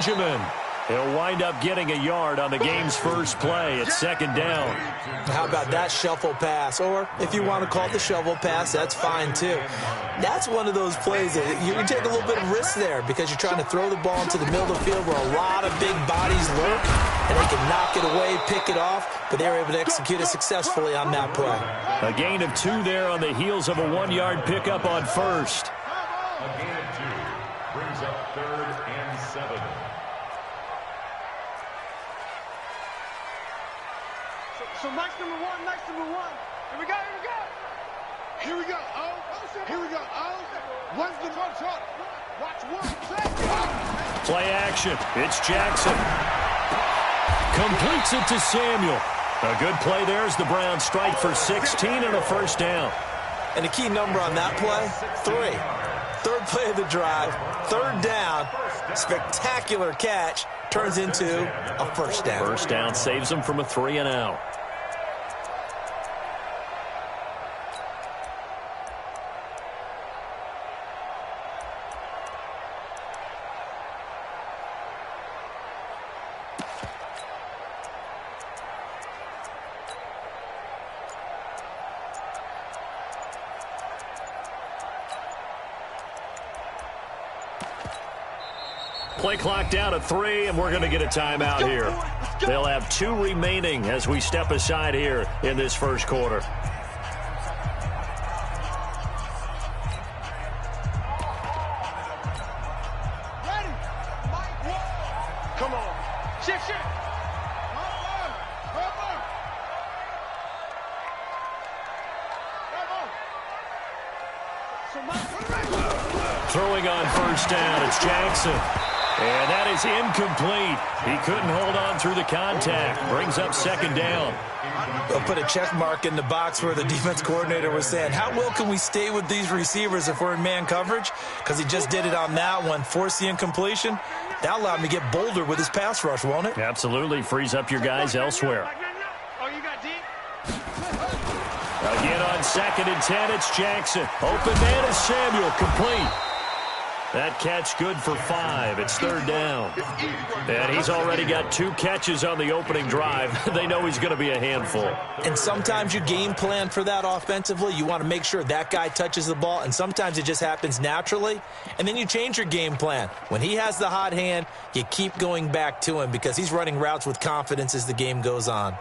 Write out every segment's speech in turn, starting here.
Benjamin. He'll wind up getting a yard on the game's first play. It's second down. How about that shuffle pass? Or if you want to call it the shovel pass, that's fine too. That's one of those plays that you can take a little bit of risk there because you're trying to throw the ball into the middle of the field where a lot of big bodies lurk, and they can knock it away, pick it off, but they were able to execute it successfully on that play. A gain of 2 there on the heels of a 1-yard pickup on first. A gain of 2 brings up 3rd and 7. So nice number one. Here we go. Here we go. One's the front shot. Watch one. Play action. It's Jackson. Completes it to Samuel. A good play there as the Browns strike for 16 and a first down. And the key number on that play, 3. Third play of the drive, 3rd down, spectacular catch, turns into a first down. First down saves them from a 3-and-out. Play clock down to 3, and we're going to get a timeout here. They'll have 2 remaining as we step aside here in this first quarter. Ready. Come on. Shift. Throwing on first down, it's Jackson. And that is incomplete. He couldn't hold on through the contact. Brings up second down. They'll put a check mark in the box where the defense coordinator was saying, how well can we stay with these receivers if we're in man coverage? Because he just did it on that one, forced the incompletion. That allowed him to get bolder with his pass rush, won't it? Absolutely. Frees up your guys elsewhere. Oh, you got deep? Again on 2nd and 10, it's Jackson. Open man is Samuel, complete. That catch good for 5. It's 3rd down. And he's already got 2 catches on the opening drive. They know he's going to be a handful. And sometimes you game plan for that offensively. You want to make sure that guy touches the ball, and sometimes it just happens naturally. And then you change your game plan. When he has the hot hand, you keep going back to him because he's running routes with confidence as the game goes on.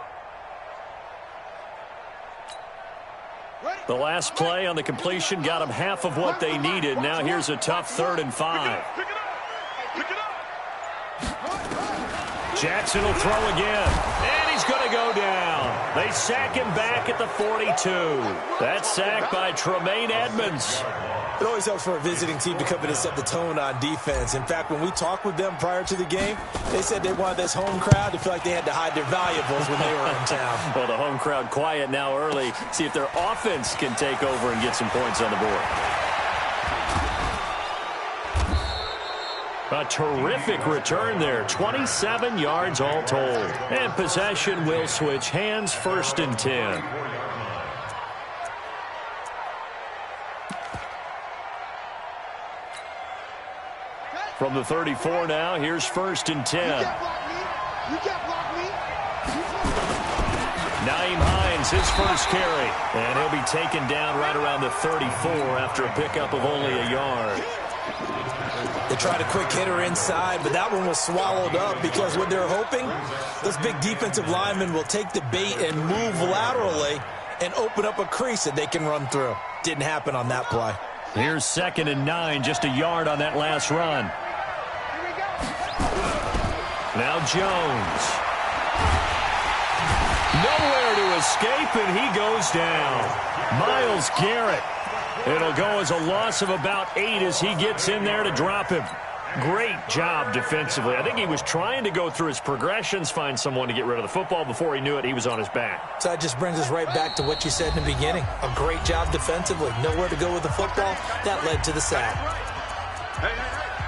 The last play on the completion got them half of what they needed. Now here's a tough 3rd and 5. Jackson will throw again. And he's going to go down. They sack him back at the 42. That sack by Tremaine Edmonds. It always helps for a visiting team to come in and set the tone on defense. In fact, when we talked with them prior to the game, they said they wanted this home crowd to feel like they had to hide their valuables when they were in town. Well, the home crowd quiet now early. See if their offense can take over and get some points on the board. A terrific return there. 27 yards all told. And possession will switch hands, 1st and 10. From the 34 now, here's 1st and 10. You can't block me. Naeem Hines, his first carry. And he'll be taken down right around the 34 after a pickup of only a yard. They tried a quick hitter inside, but that one was swallowed up because what they're hoping, those big defensive linemen will take the bait and move laterally and open up a crease that they can run through. Didn't happen on that play. Here's 2nd and 9, just a yard on that last run. Now Jones. Nowhere to escape, and he goes down. Myles Garrett. It'll go as a loss of about 8 as he gets in there to drop him. Great job defensively. I think he was trying to go through his progressions, find someone to get rid of the football. Before he knew it, he was on his back. So that just brings us right back to what you said in the beginning. A great job defensively. Nowhere to go with the football. That led to the sack. Hey,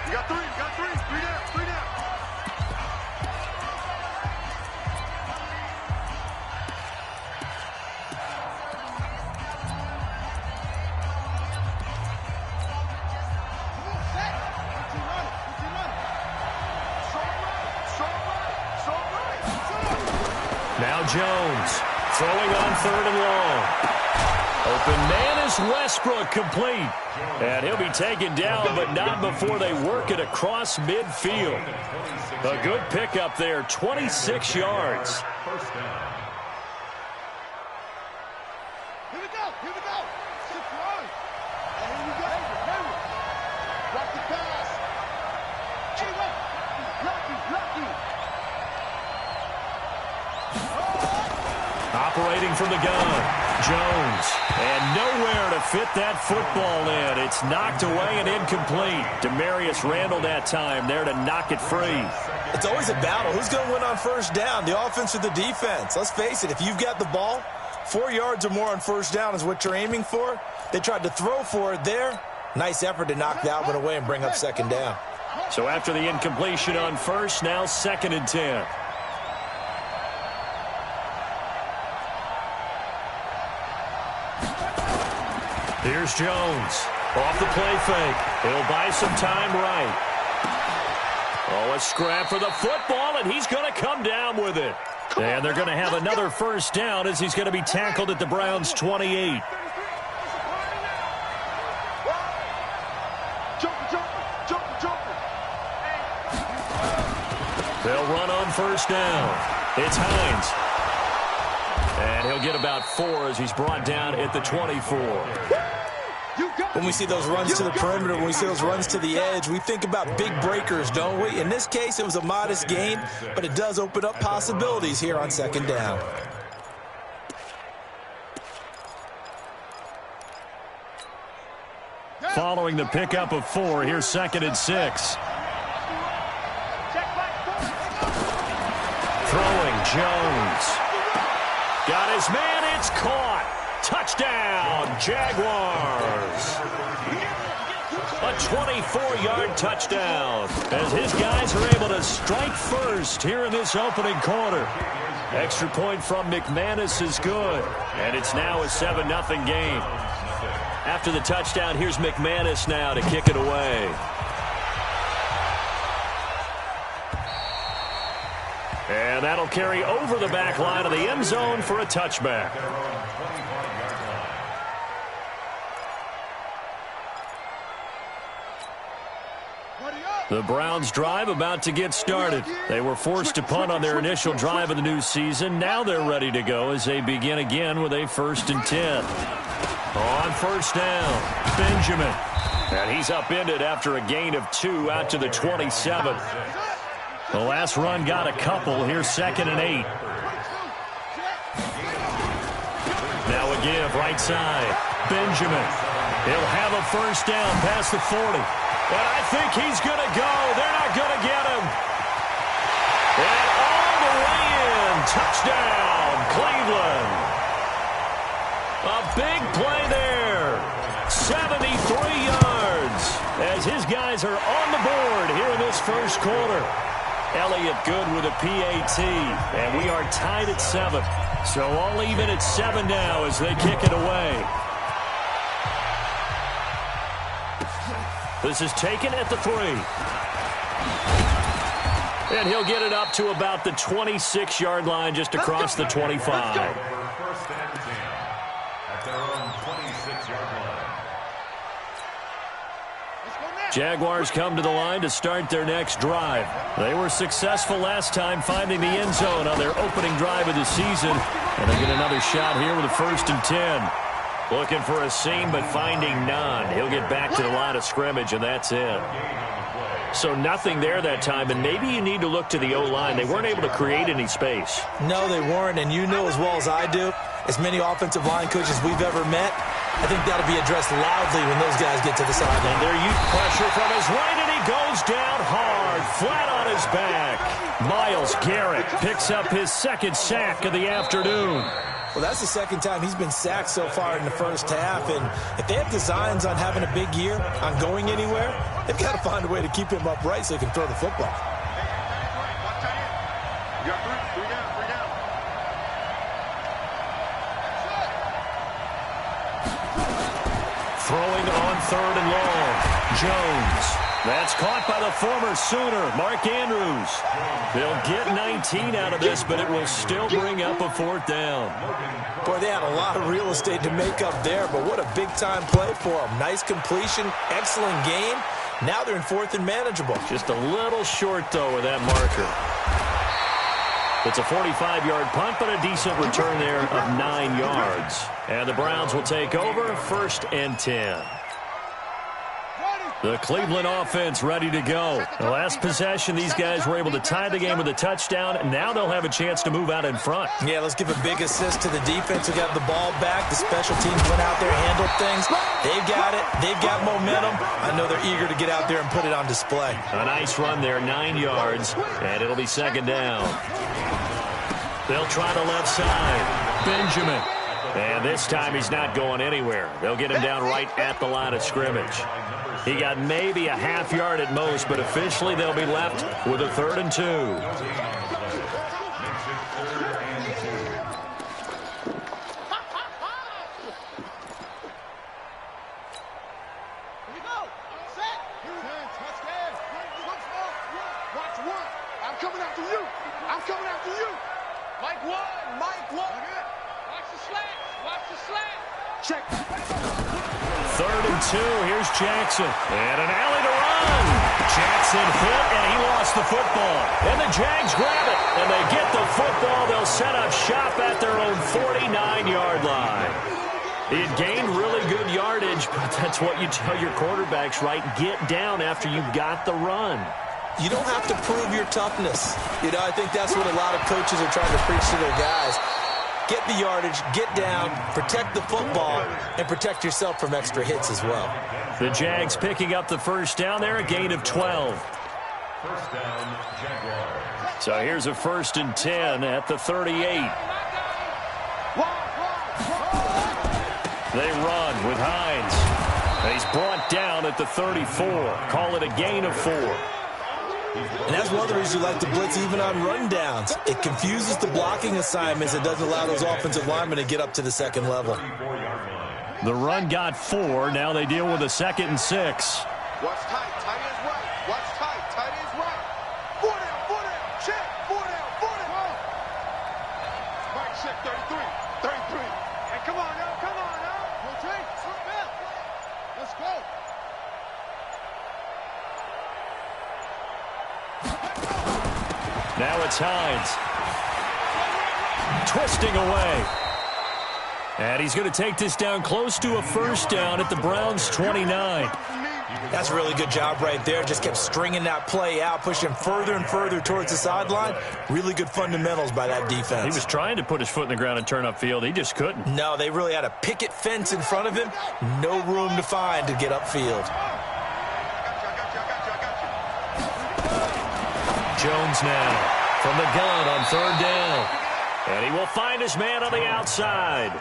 you got 3. Three down. Now Jones throwing on 3rd and long. Open man is Westbrook, complete. And he'll be taken down, but not before they work it across midfield. A good pickup there, 26 yards. First down. Here we go. Here we go. Surprise. And here we go. Drop the pass. Anyway. Lucky. Operating from the gun. Jones, and nowhere to fit that football in. It's knocked away and incomplete. Demarius Randall that time there to knock it free. It's always a battle. Who's going to win on first down, the offense or the defense? Let's face it, if you've got the ball, 4 yards or more on first down is what you're aiming for. They tried to throw for it there. Nice effort to knock that one away and bring up second down. So after the incompletion on first, now 2nd and 10. Here's Jones. Off the play fake. He'll buy some time right. Oh, a scrap for the football, and he's going to come down with it. And they're going to have another first down as he's going to be tackled at the Browns' 28. They'll run on first down. It's Hines. And he'll get about 4 as he's brought down at the 24. When we see those runs to the perimeter, when we see those runs to the edge, we think about big breakers, don't we? In this case, it was a modest gain, but it does open up possibilities here on second down. Following the pickup of 4, here's 2nd and 6. Throwing Jones. Got his man, it's caught. Touchdown, Jaguars. A 24-yard touchdown as his guys are able to strike first here in this opening quarter. Extra point from McManus is good, and it's now a 7-0 game. After the touchdown, here's McManus now to kick it away. And that'll carry over the back line of the end zone for a touchback. The Browns drive about to get started. They were forced to punt on their initial drive of the new season. Now they're ready to go as they begin again with a 1st and 10. On first down, Benjamin. And he's upended after a gain of 2 out to the 27. The last run got a couple. Here's 2nd and 8. Now a give right side. Benjamin. He'll have a first down past the 40. And I think he's going to go. They're not going to get him. And all the way in. Touchdown, Cleveland. A big play there. 73 yards as his guys are on the board here in this first quarter. Elliott good with a PAT. And we are tied at 7. So all even at 7 now as they kick it away. This is taken at the 3. And he'll get it up to about the 26-yard line just across the 25. First and 10 at their own 26-yard line. Jaguars come to the line to start their next drive. They were successful last time finding the end zone on their opening drive of the season. And they get another shot here with a 1st and 10. Looking for a seam, but finding none. He'll get back to the line of scrimmage, and that's it. So nothing there that time, and maybe you need to look to the O-line. They weren't able to create any space. No, they weren't, and you know as well as I do, as many offensive line coaches we've ever met, I think that'll be addressed loudly when those guys get to the sideline. And their youth pressure from his right, and he goes down hard, flat on his back. Myles Garrett picks up his 2nd sack of the afternoon. Well, that's the 2nd time he's been sacked so far in the first half, and if they have designs on having a big year, on going anywhere, they've got to find a way to keep him upright so he can throw the football. You got 3 down. Throwing on 3rd and long. Jones. That's caught by the former Sooner, Mark Andrews. They'll get 19 out of this, but it will still bring up a 4th down. Boy, they had a lot of real estate to make up there, but what a big-time play for them. Nice completion, excellent game. Now they're in 4th and manageable. Just a little short, though, with that marker. It's a 45-yard punt, but a decent return there of 9 yards. And the Browns will take over 1st and 10. The Cleveland offense ready to go. The last possession, these guys were able to tie the game with a touchdown. Now they'll have a chance to move out in front. Yeah, let's give a big assist to the defense who got the ball back. The special teams went out there, handled things. They've got it. They've got momentum. I know they're eager to get out there and put it on display. A nice run there, 9 yards, and it'll be 2nd down. They'll try the left side. Benjamin. And this time he's not going anywhere. They'll get him down right at the line of scrimmage. He got maybe a half yard at most, but officially they'll be left with a 3rd and 2. Here we go. Set. Touchdown. Watch one. I'm coming after you. I'm coming after you. Mike one. Mike one. Watch the slant. Watch the slant. Check. 3rd and 2. Here's Jackson. And an alley to run. Jackson hit, and he lost the football. And the Jags grab it, and they get the football. They'll set up shop at their own 49-yard line. It gained really good yardage, but that's what you tell your quarterbacks, right? Get down after you got the run. You don't have to prove your toughness. You know, I think that's what a lot of coaches are trying to preach to their guys. Get the yardage, get down, protect the football, and protect yourself from extra hits as well. The Jags picking up the 1st down there, a gain of 12. 1st down, Jaguars. So here's a 1st and 10 at the 38. They run with Hines. He's brought down at the 34. Call it a gain of 4. And that's one of the reasons you like to blitz even on rundowns. It confuses the blocking assignments. It doesn't allow those offensive linemen to get up to the 2nd level. The run got 4. Now they deal with a 2nd and 6. Watch tight. Tight ends right. Watch tight. Tight ends right. 4 down. 4 down. Check. 4 down. 4 down. Right check. 33. 33. Hey, come on now. Come on now. Rotate. Let's go. Now it's Hines. Twisting away. And he's going to take this down close to a 1st down at the Browns' 29. That's a really good job right there. Just kept stringing that play out, pushing further and further towards the sideline. Really good fundamentals by that defense. He was trying to put his foot in the ground and turn upfield. He just couldn't. No, they really had a picket fence in front of him. No room to find to get upfield. Jones now from the gun on 3rd down. And he will find his man on the outside.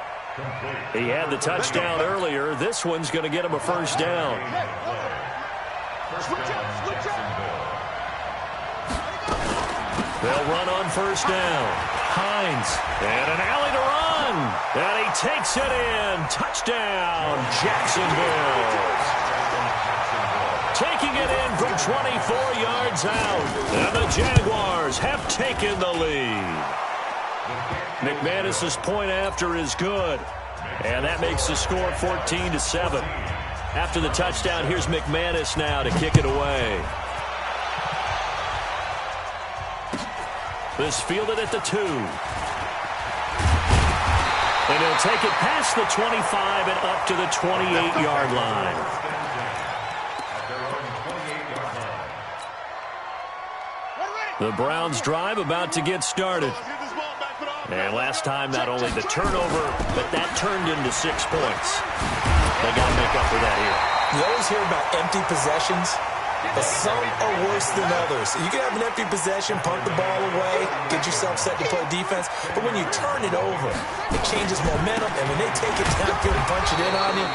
He had the touchdown earlier. This one's going to get him a 1st down. They'll run on 1st down. Hines. And an alley to run. And he takes it in. Touchdown, Jacksonville. Taking it in from 24 yards out. And the Jaguars have taken the lead. McManus's point after is good. And that makes the score 14-7. After the touchdown, here's McManus now to kick it away. This fielded at the 2. And he'll take it past the 25 and up to the 28-yard line. The Browns drive about to get started. And last time, not only the turnover, but that turned into 6 points. They got to make up for that here. You always hear about empty possessions, but some are worse than others. You can have an empty possession, punt the ball away, get yourself set to play defense, but when you turn it over, it changes momentum, and when they take it downfield and punch it in on you,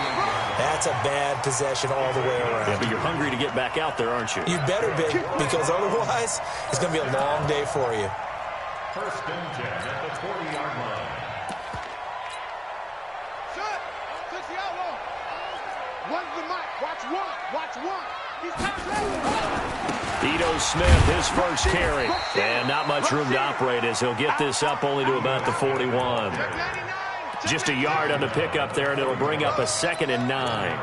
that's a bad possession all the way around. Yeah, but you're hungry to get back out there, aren't you? You better be, because otherwise, it's going to be a long day for you. 1st and 10 at the 40-yard line. Shut! Touch the outlaw. One's the mic. Watch one. Watch one. Ito Smith, his first carry. And not much room to operate as he'll get this up only to about the 41. Just a yard on the pickup there, and it'll bring up a 2nd and 9.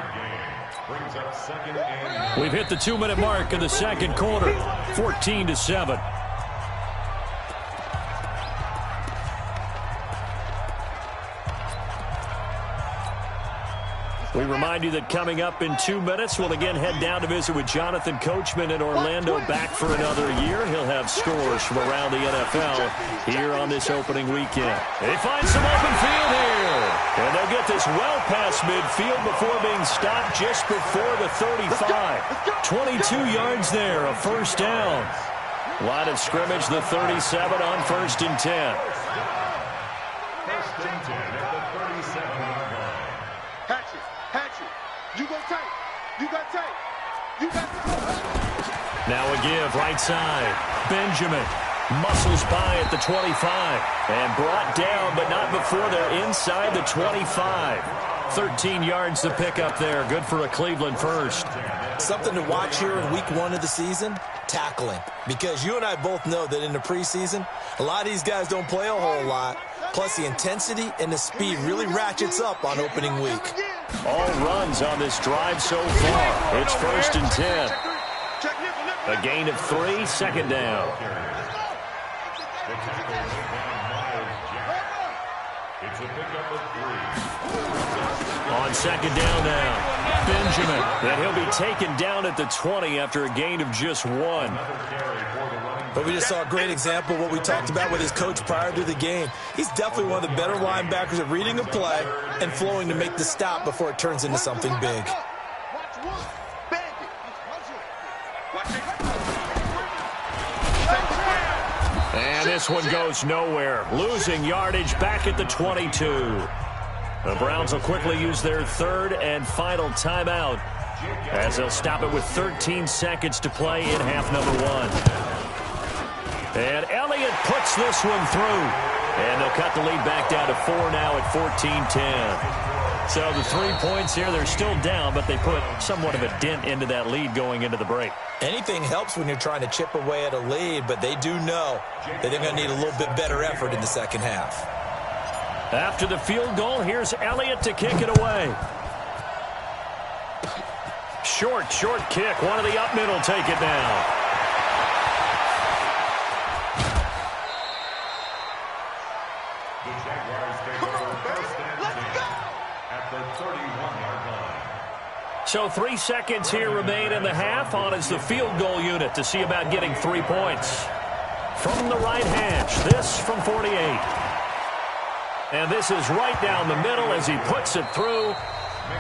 We've hit the 2-minute mark in the second quarter, 14-7. We remind you that coming up in 2 minutes, we'll again head down to visit with Jonathan Coachman in Orlando, back for another year. He'll have scores from around the NFL here on this opening weekend. They find some open field here, and they'll get this well past midfield before being stopped just before the 35. 22 yards there, a first down. Line of scrimmage, the 37 on 1st and 10. First and 10 at the 37-yard line. You go tight. You got tight. You got tight. Now a give right side. Benjamin muscles by at the 25 and brought down, but not before they're inside the 25. 13 yards to pick up there. Good for a Cleveland first. Something to watch here in week 1 of the season, tackling. Because you and I both know that in the preseason, a lot of these guys don't play a whole lot. Plus, the intensity and the speed really ratchets up on opening week. All runs on this drive so far. It's 1st and 10. A gain of 3, 2nd down. It's a pickup of 3. On 2nd down now, Benjamin. And he'll be taken down at the 20 after a gain of just 1. But we just saw a great example of what we talked about with his coach prior to the game. He's definitely one of the better linebackers at reading a play and flowing to make the stop before it turns into something big. And this one goes nowhere. Losing yardage back at the 22. The Browns will quickly use their 3rd and final timeout as they'll stop it with 13 seconds to play in half number 1. And Elliott puts this one through. And they'll cut the lead back down to 4 now at 14-10. So the 3 points here, they're still down, but they put somewhat of a dent into that lead going into the break. Anything helps when you're trying to chip away at a lead, but they do know that they're going to need a little bit better effort in the second half. After the field goal, here's Elliott to kick it away. Short kick. One of the up middle take it now. So 3 seconds here remain in the half. On is the field goal unit to see about getting 3 points. From the right hash, this from 48. And this is right down the middle as he puts it through.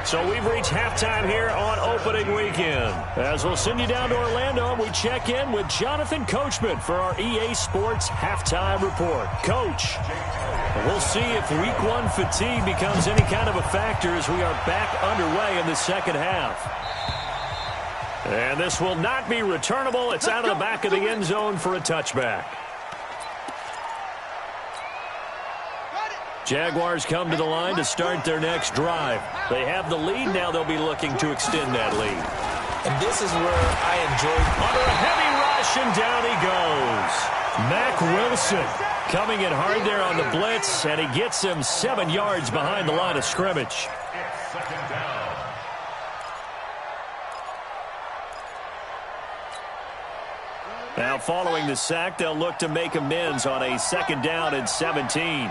So we've reached halftime here on opening weekend. As we'll send you down to Orlando, we check in with Jonathan Coachman for our EA Sports Halftime Report. Coach, we'll see if Week 1 fatigue becomes any kind of a factor as we are back underway in the second half. And this will not be returnable. It's out of the back of the end zone for a touchback. Jaguars come to the line to start their next drive. They have the lead. Now they'll be looking to extend that lead. And this is where I enjoy. Under a heavy rush, and down he goes. Mack Wilson coming in hard there on the blitz, and he gets him 7 yards behind the line of scrimmage. Second down. Now following the sack, they'll look to make amends on a 2nd down and 17.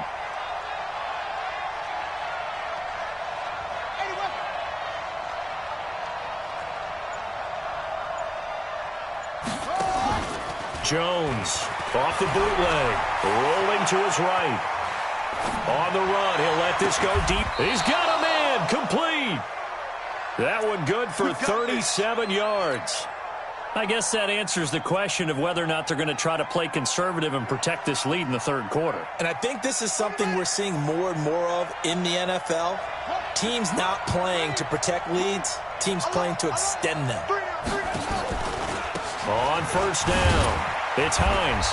Jones off the bootleg, rolling to his right. On the run, he'll let this go deep. He's got him in, complete. That one good for 37 yards. I guess that answers the question of whether or not they're going to try to play conservative and protect this lead in the third quarter. And I think this is something we're seeing more and more of in the NFL. Teams not playing to protect leads, teams playing to extend them. On first down, it's Hines.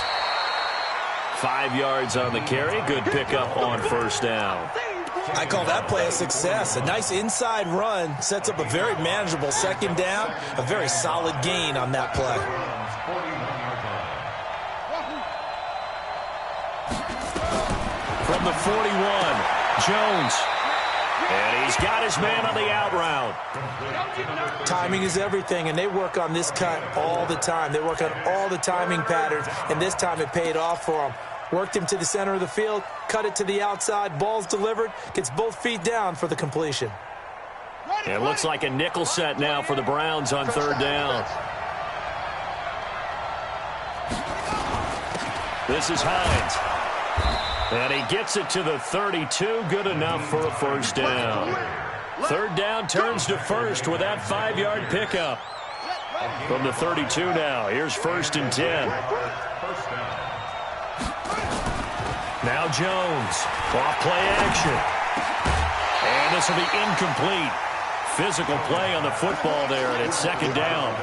5 yards on the carry. Good pickup on first down. I call that play a success. A nice inside run sets up a very manageable second down, a very solid gain on that play. From the 41, Jones. And he's got his man on the out route. Timing is everything, and they work on this cut all the time. They work on all the timing patterns, and this time it paid off for them. Worked him to the center of the field, cut it to the outside, ball's delivered, gets both feet down for the completion. It looks like a nickel set now for the Browns on third down. This is Hines. And he gets it to the 32, good enough for a first down. Third down turns to first with that 5-yard pickup. From the 32 now, here's 1st and 10. Now Jones, off play action. And this will be incomplete. Physical play on the football there, and it's second down.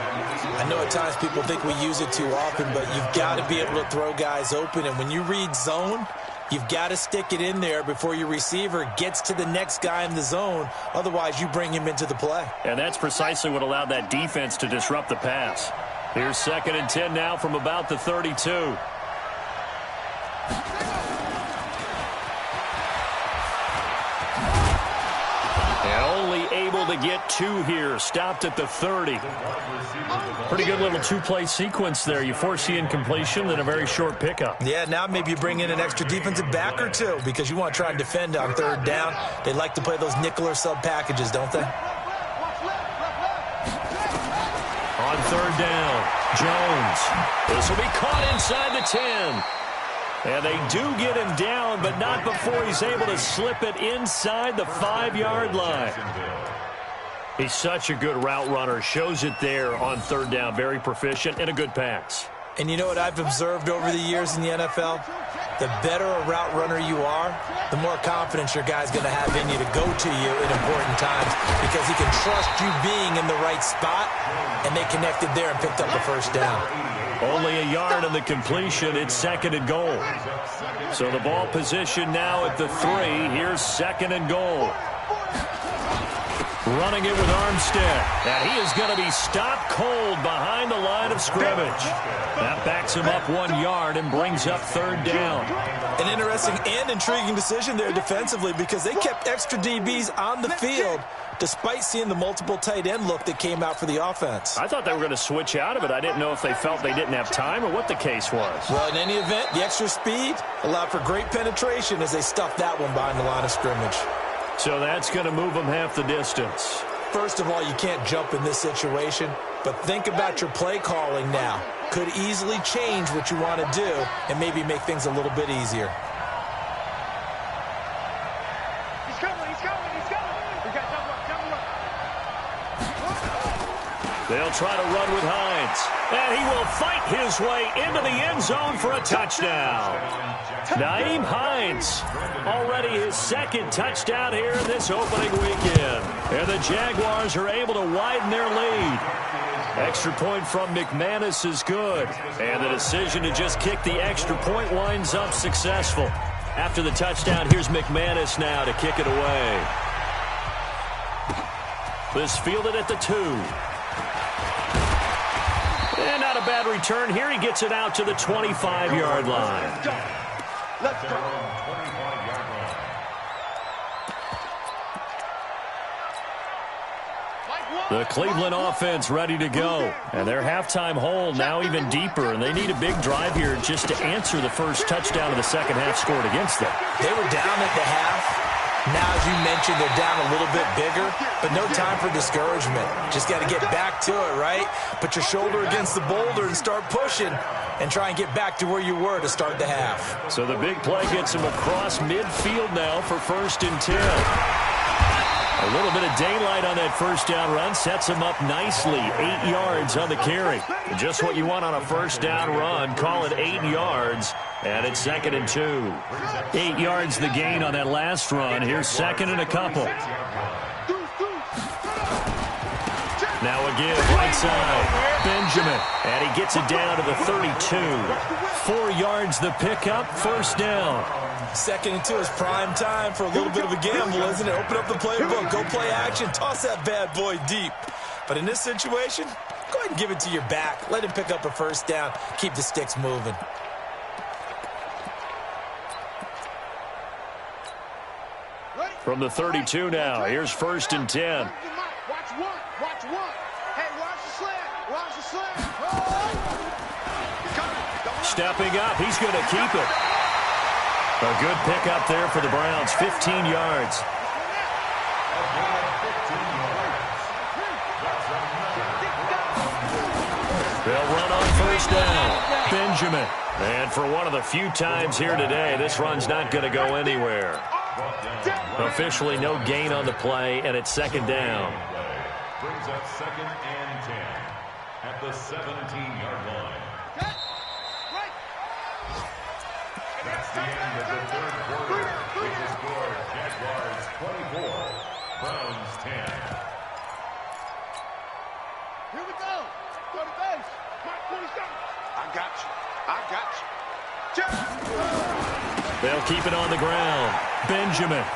I know at times people think we use it too often, but you've got to be able to throw guys open. And when you read zone, you've got to stick it in there before your receiver gets to the next guy in the zone. Otherwise, you bring him into the play. And that's precisely what allowed that defense to disrupt the pass. Here's 2nd and 10 now from about the 32. Able to get 2 here, stopped at the 30. Pretty good little 2-play sequence there. You force the incompletion, then a very short pickup. Yeah, now maybe you bring in an extra defensive back or two because you want to try and defend on third down. They like to play those nickel or sub packages, don't they? On third down, Jones. This will be caught inside the 10. And they do get him down, but not before he's able to slip it inside the 5-yard line. He's such a good route runner. Shows it there on third down. Very proficient and a good pass. And you know what I've observed over the years in the NFL? The better a route runner you are, the more confidence your guy's going to have in you to go to you in important times because he can trust you being in the right spot, and they connected there and picked up a first down. Only a yard on the completion. It's 2nd and goal. So the ball position now at the 3. Here's 2nd and goal. Running it with Armstead. And he is going to be stopped cold behind the line of scrimmage. That backs him up 1 yard and brings up third down. An interesting and intriguing decision there defensively because they kept extra DBs on the field despite seeing the multiple tight end look that came out for the offense. I thought they were going to switch out of it. I didn't know if they felt they didn't have time or what the case was. Well, in any event, the extra speed allowed for great penetration as they stuffed that one behind the line of scrimmage. So that's going to move them half the distance. First of all, you can't jump in this situation, but think about your play calling now. Could easily change what you want to do and maybe make things a little bit easier. He's coming, he's coming, he's coming. We got double up. They'll try to run with Hines. And he will fight his way into the end zone for a touchdown. Nyheim Hines, already his 2nd touchdown here in this opening weekend. And the Jaguars are able to widen their lead. Extra point from McManus is good. And the decision to just kick the extra point winds up successful. After the touchdown, here's McManus now to kick it away. This fielded at the 2. And not a bad return here. He gets it out to the 25-yard line. Let's go. The Cleveland offense ready to go. And their halftime hole now even deeper. And they need a big drive here just to answer the first touchdown of the second half scored against them. They were down at the half. Now, as you mentioned, they're down a little bit bigger, but no time for discouragement. Just got to get back to it, right? Put your shoulder against the boulder and start pushing and try and get back to where you were to start the half. So the big play gets him across midfield now for 1st and 10. A little bit of daylight on that first down run sets him up nicely. 8 yards on the carry. Just what you want on a first down run. Call it 8 yards. And it's 2nd and 2. 8 yards the gain on that last run. Here's 2nd and a couple. Now again, right side. Benjamin. And he gets it down to the 32. 4 yards the pickup. First down. Second and 2 is prime time for a little bit of a gamble, isn't it? Open up the playbook, go play action, toss that bad boy deep. But in this situation, go ahead and give it to your back. Let him pick up a first down. Keep the sticks moving. From the 32 now, here's 1st and 10. Watch one. Watch one. Hey, watch the slant. Watch the slant. Stepping up, he's going to keep it. A good pickup there for the Browns, 15 yards. They'll run on 1st down. Benjamin. And for one of the few times here today, this run's not going to go anywhere. Officially no gain on the play, and it's 2nd down. Brings up 2nd and 10 at the 17-yard line. That's the end of the 3rd quarter. With the score, Jaguars 24, Browns 10. Here we go. Go to base. Mark 27. I got you. They'll keep it on the ground. Benjamin. And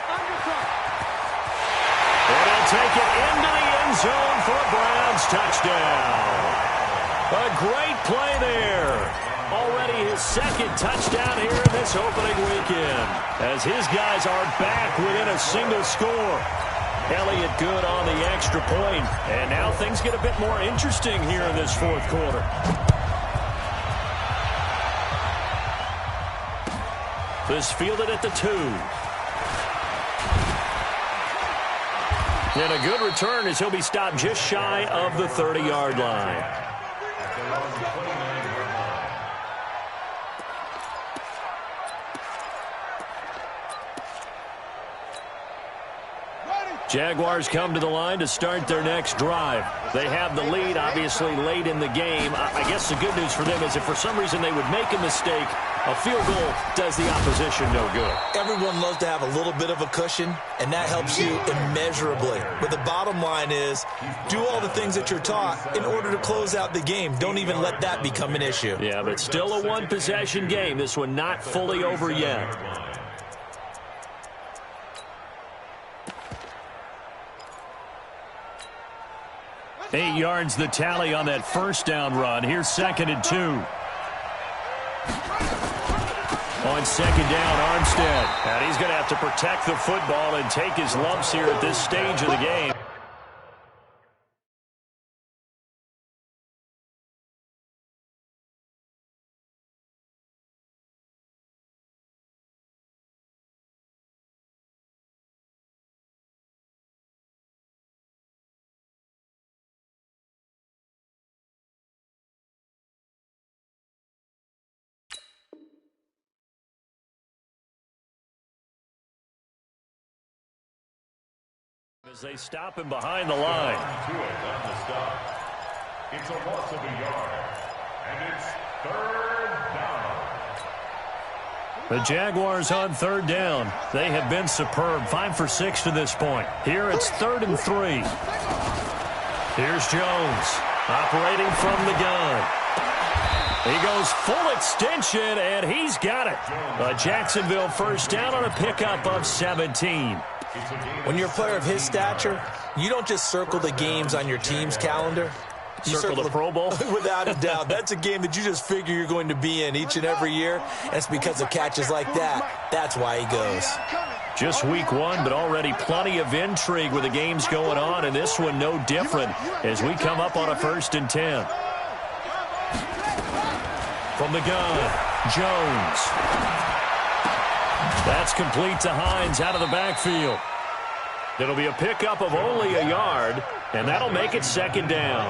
he'll take it into the end zone for a Browns touchdown. A great play there. Already his 2nd touchdown here in this opening weekend, as his guys are back within a single score. Elliott good on the extra point, and now things get a bit more interesting here in this 4th quarter. This fielded at the 2. And a good return as he'll be stopped just shy of the 30-yard line. Jaguars come to the line to start their next drive. They have the lead, obviously, late in the game. I guess the good news for them is if for some reason they would make a mistake, a field goal does the opposition no good. Everyone loves to have a little bit of a cushion, and that helps you immeasurably. But the bottom line is, do all the things that you're taught in order to close out the game. Don't even let that become an issue. Yeah, but still a one-possession game. This one not fully over yet. 8 yards the tally on that 1st down run. Here's 2nd and 2. On 2nd down, Armstead. And he's going to have to protect the football and take his lumps here at this stage of the game. As they stop him behind the line. On the stop. It's a loss of a yard. And it's 3rd down. The Jaguars on 3rd down. They have been superb. 5 for 6 to this point. Here it's 3rd and 3. Here's Jones operating from the gun. He goes full extension, and he's got it. A Jacksonville 1st down on a pickup of 17. When you're a player of his stature, you don't just circle the games on your team's calendar. You circle the Pro Bowl? Without a doubt. That's a game that you just figure you're going to be in each and every year, and it's because of catches like that. That's why he goes. Just week 1, but already plenty of intrigue with the games going on, and this one no different as we come up on a 1st and 10. From the gun, Jones. That's complete to Hines out of the backfield. It'll be a pickup of only a yard, and that'll make it 2nd down.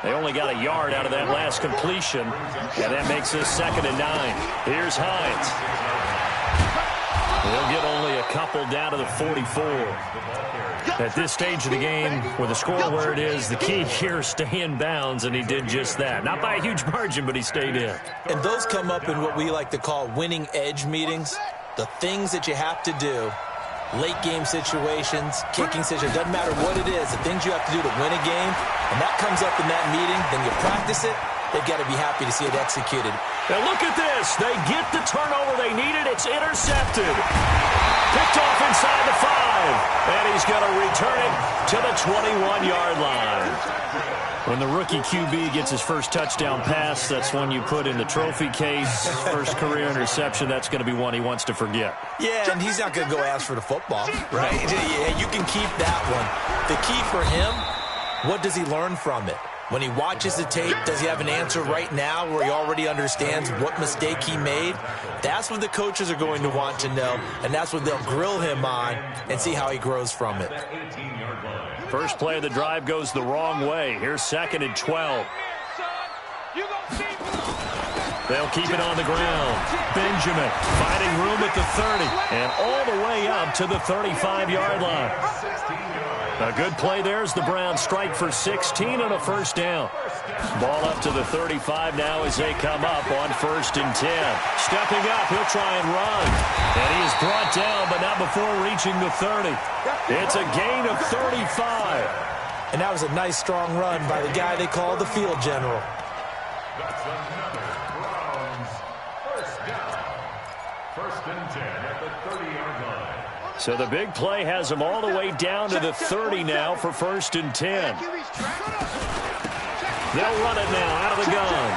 They only got a yard out of that last completion, and that makes this 2nd and 9. Here's Hines. They'll get only a couple down to the 44. At this stage of the game, with the score where it is, the key here is stay in bounds, and he did just that. Not by a huge margin, but he stayed in. And those come up in what we like to call winning edge meetings. The things that you have to do, late game situations, kicking situations, doesn't matter what it is, the things you have to do to win a game, and that comes up in that meeting, then you practice it, they've got to be happy to see it executed. And look at this. They get the turnover they needed. It's intercepted. Picked off inside the 5. And he's going to return it to the 21-yard line. When the rookie QB gets his first touchdown pass, that's one you put in the trophy case. First career interception, that's going to be one he wants to forget. Yeah, and he's not going to go ask for the football, right? Yeah, you can keep that one. The key for him, what does he learn from it? When he watches the tape, does he have an answer right now where he already understands what mistake he made? That's what the coaches are going to want to know, and that's what they'll grill him on and see how he grows from it. First play of the drive goes the wrong way. Here's 2nd and 12. They'll keep it on the ground. Benjamin finding room at the 30 and all the way up to the 35-yard line. A good play there as the Browns strike for 16 on a first down. Ball up to the 35 now as they come up on 1st and 10. Stepping up, he'll try and run. And he is brought down, but not before reaching the 30. It's a gain of 35. And that was a nice, strong run by the guy they call the field general. That's another Browns first down. 1st and 10 at the 30-yard line. So the big play has him all the way down to the 30 now for 1st and 10. They'll run it now out of the gun.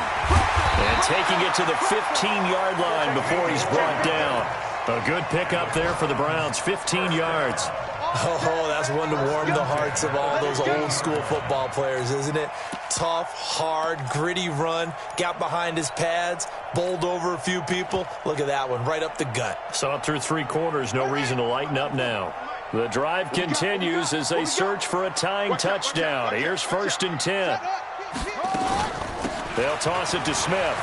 And taking it to the 15-yard line before he's brought down. A good pickup there for the Browns, 15 yards. Oh, that's one to warm the hearts of all those old-school football players, isn't it? Tough, hard, gritty run, got behind his pads, bowled over a few people. Look at that one, right up the gut. Saw it through 3 quarters, no reason to lighten up now. The drive continues as they search for a tying touchdown. Here's 1st and 10. They'll toss it to Smith.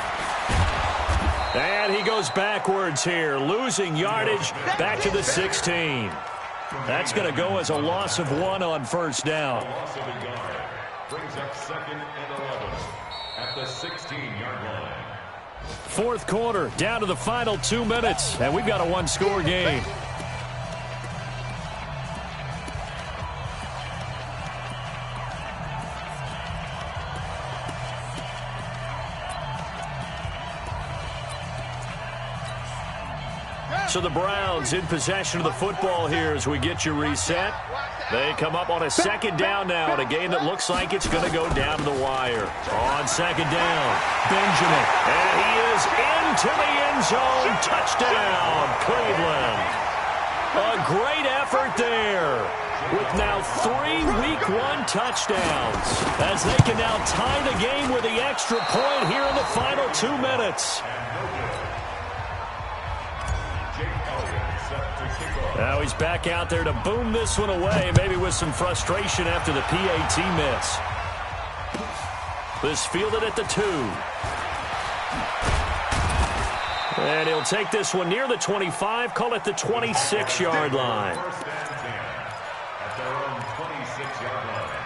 And he goes backwards here, losing yardage back to the 16. That's going to go as a loss of 1 on 1st down. Loss of a yard. Brings up 2nd and 11 at the 16-yard line. 4th quarter, down to the final 2 minutes, and we've got a 1-score game. So the Browns in possession of the football here as we get you reset. They come up on a 2nd down now in a game that looks like it's going to go down to the wire. On 2nd down, Benjamin. And he is into the end zone. Touchdown, Cleveland. A great effort there with now 3 Week 1 touchdowns as they can now tie the game with the extra point here in the final 2 minutes. Now he's back out there to boom this one away, maybe with some frustration after the PAT miss. This fielded at the 2. And he'll take this one near the 25, call it the 26-yard line. First and 10 at their own 26-yard line.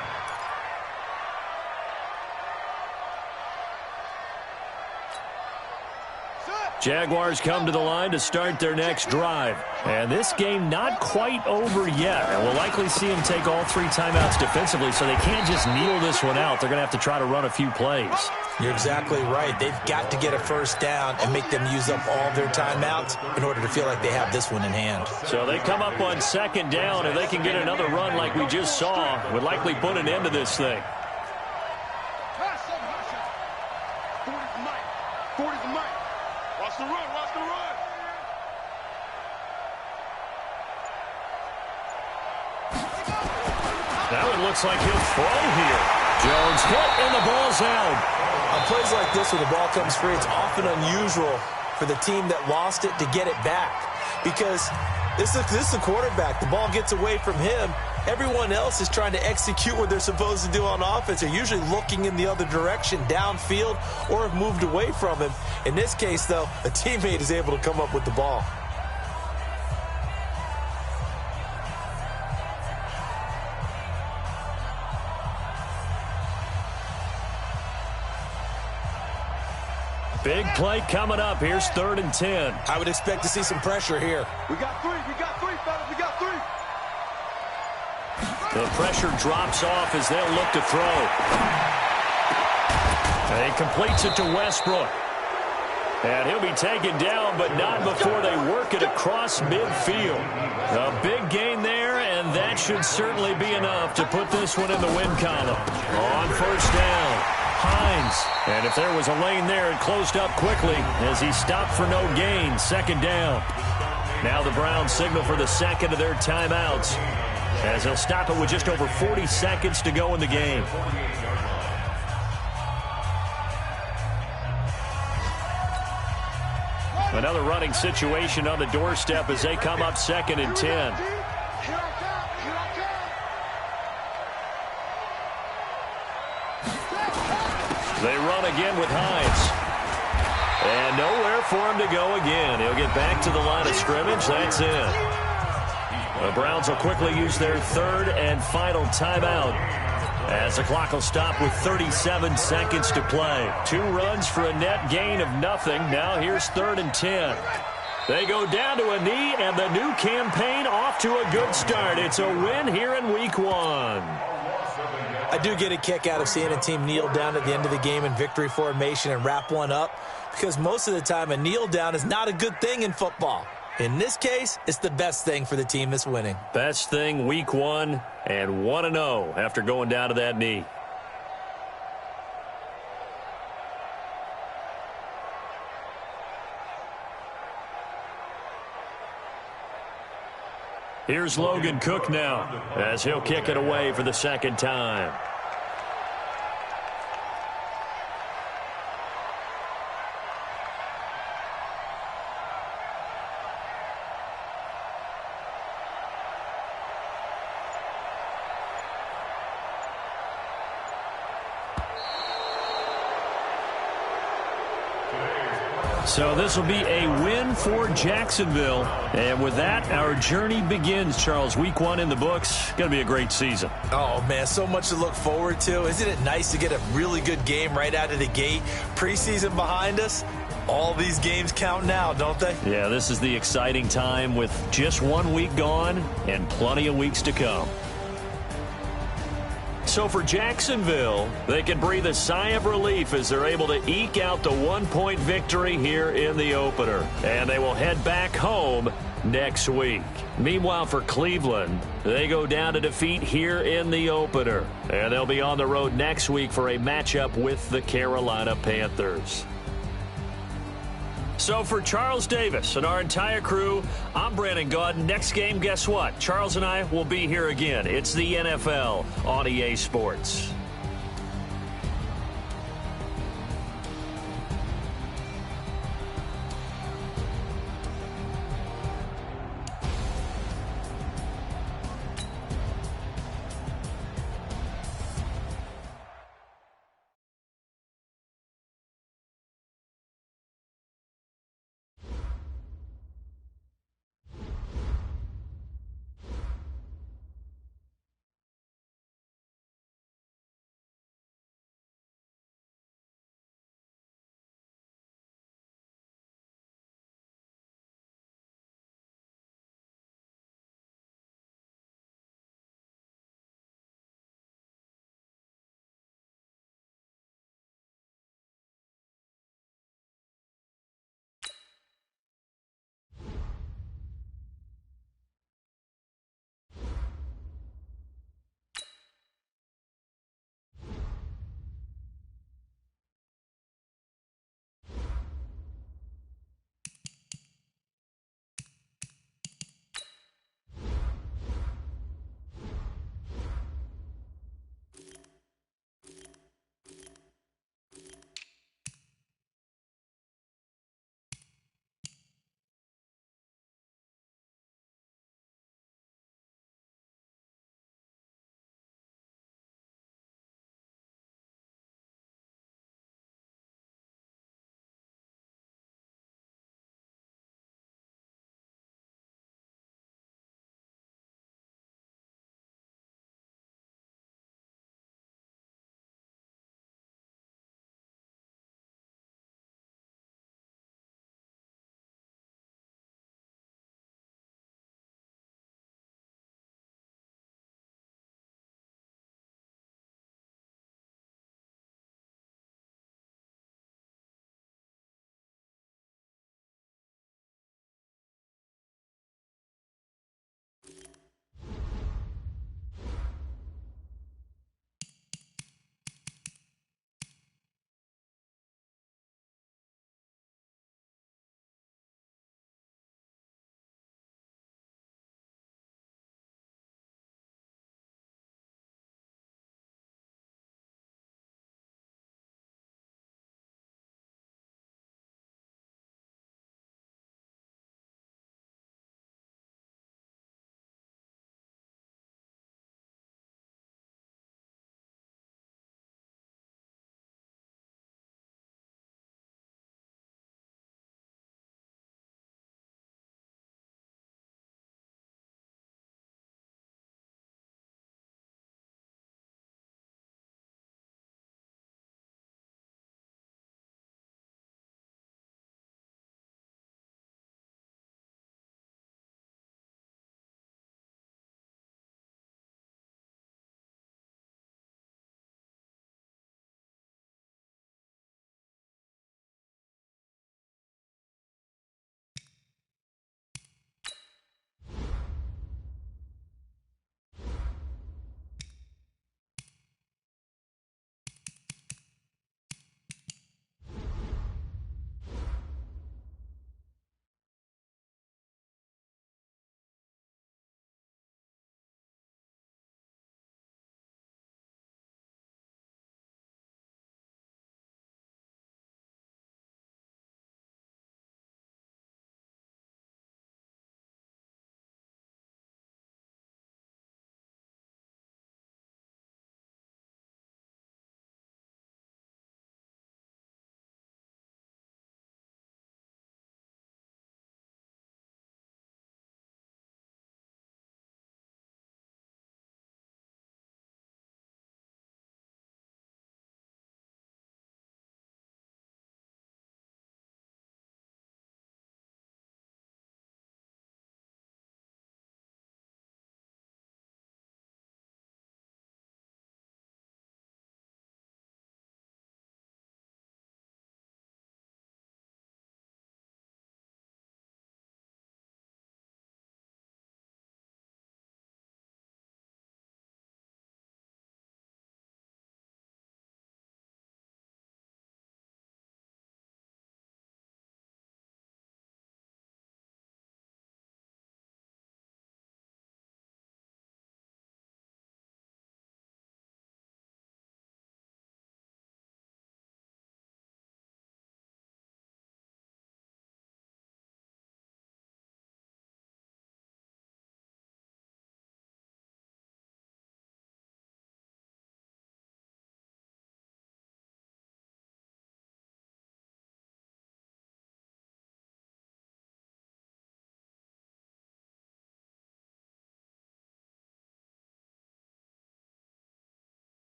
Jaguars come to the line to start their next drive. And this game not quite over yet. And we'll likely see them take all 3 timeouts defensively, so they can't just kneel this one out. They're going to have to try to run a few plays. You're exactly right. They've got to get a 1st down and make them use up all their timeouts in order to feel like they have this one in hand. So they come up on 2nd down. If they can get another run like we just saw, would likely put an end to this thing. 40's the mic. Watch the run, watch the run. Now it looks like he'll throw here. Jones hit and the ball's out. On plays like this where the ball comes free, it's often unusual for the team that lost it to get it back. Because this is the quarterback. The ball gets away from him. Everyone else is trying to execute what they're supposed to do on offense. They're usually looking in the other direction, downfield, or have moved away from him. In this case, though, a teammate is able to come up with the ball. Big play coming up. Here's 3rd and 10. I would expect to see some pressure here. We got 3, fellas, we got 3. The pressure drops off as they'll look to throw. And he completes it to Westbrook. And he'll be taken down, but not before they work it across midfield. A big gain there, and that should certainly be enough to put this one in the win column. On first down, Hines. And if there was a lane there, it closed up quickly as he stopped for no gain. Second down. Now the Browns signal for the second of their timeouts, as he'll stop it with just over 40 seconds to go in the game. Another running situation on the doorstep as they come up 2nd and 10. They run again with Hines. And nowhere for him to go again. He'll get back to the line of scrimmage. That's it. The Browns will quickly use their third and final timeout, as the clock will stop with 37 seconds to play. 2 runs for a net gain of nothing. Now here's 3rd and 10. They go down to a knee, and the new campaign off to a good start. It's a win here in Week 1. I do get a kick out of seeing a team kneel down at the end of the game in victory formation and wrap one up, because most of the time a kneel down is not a good thing in football. In this case, it's the best thing for the team that's winning. Best thing Week 1 and 1-0 after going down to that knee. Here's Logan Cook now, as he'll kick it away for the second time. So this will be a win for Jacksonville. And with that, our journey begins, Charles. Week 1 in the books. Going to be a great season. Oh, man, so much to look forward to. Isn't it nice to get a really good game right out of the gate? Preseason behind us. All these games count now, don't they? Yeah, this is the exciting time with just 1 week gone and plenty of weeks to come. So for Jacksonville, they can breathe a sigh of relief as they're able to eke out the 1-point victory here in the opener. And they will head back home next week. Meanwhile, for Cleveland, they go down to defeat here in the opener. And they'll be on the road next week for a matchup with the Carolina Panthers. So for Charles Davis and our entire crew, I'm Brandon Gaudin. Next game, guess what? Charles and I will be here again. It's the NFL on EA Sports.